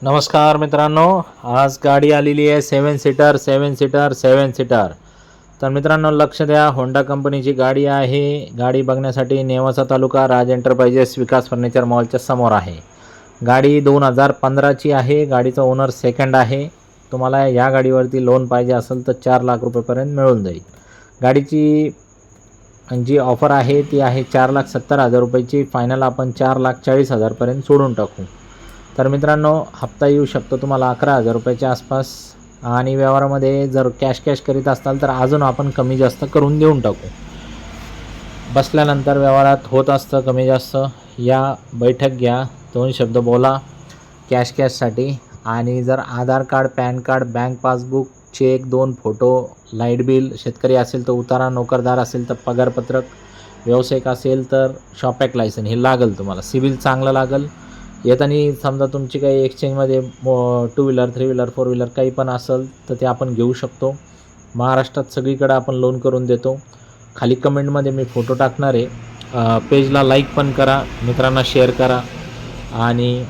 नमस्कार मित्रांनो, आज गाडी आलेली आहे सेवन सीटर। तर मित्रांनो लक्ष द्या, होंडा कंपनीची गाडी आहे। गाडी बघण्यासाठी नेवासा तालुका राज एंटरप्राइजेस विकास फर्निचर मॉलच्या समोर आहे। गाडी 2015ची आहे। गाडीचा ओनर सेकंड आहे। तुम्हाला या गाडीवरती लोन पाहिजे असेल तर 4 लाख रुपयेपर्यंत मिळून जाईल। गाडीची जी ऑफर आहे ती आहे 4,70,000 रुपयाची। फायनल आपण 4,40,000 पर्यंत सोडून टाकू। तर मित्रांनो हप्ता येऊ शकतो तुम्हाला 11,000 रुपयाच्या आसपास आणि व्यवहारामध्ये जर कॅश करीत असाल तर अजून आपण कमी जास्त करून देऊन टाकू। बसल्यानंतर व्यवहारात होत असतं कमी जास्त। या बैठक घ्या, 2 शब्द बोला कॅशसाठी। आणि जर Aadhaar card, PAN card, bank passbook, cheque, 2 photo, light bill, शेतकरी असेल तर उतारा, नोकरदार असेल तर पगारपत्रक, व्यावसायिक असेल तर शॉपॅक लायसन हे लागेल तुम्हाला। सिबिल चांगलं लागेल। येताना समजा तुमची काही एक्सचेंजमध्ये 2 व्हीलर, 3 व्हीलर, 4 व्हीलर काही पण असेल तर ते आपण घेऊ शकतो। महाराष्ट्रात सगळीकडे आपण लोन करून देतो। खाली कमेंटमध्ये मी फोटो टाकणार आहे। पेजला लाईक पण करा, मित्रांना शेअर करा आणि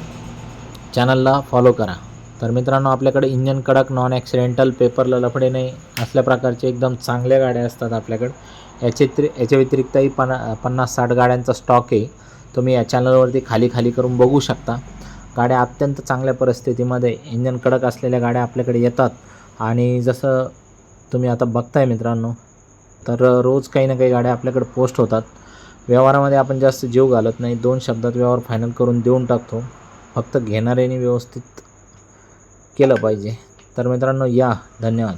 चॅनलला फॉलो करा। तर मित्रांनो आपल्याकडे इंजन कडक, नॉन ॲक्सिडेंटल, पेपरला लफडे नाही असल्या प्रकारचे एकदम चांगल्या गाड्या असतात आपल्याकडे। याच्या व्यतिरिक्तही 50-60 गाड्यांचा स्टॉक आहे। तुम्ही या चॅनलवरती खाली करून बघू शकता। गाड्या अत्यंत चांगल्या परिस्थितीमध्ये इंजन कडक असलेल्या गाड्या आपल्याकडे येतात। आणि जसं तुम्ही आता बघताय मित्रांनो, तर रोज काही ना काही गाड्या आपल्याकडे पोस्ट होतात। व्यवहारामध्ये आपण जास्त जीव घालत नाही, 2 शब्दात व्यवहार फायनल करून देऊन टाकतो। फक्त घेणाऱ्याने व्यवस्थित केलं पाहिजे। तर मित्रांनो या, धन्यवाद।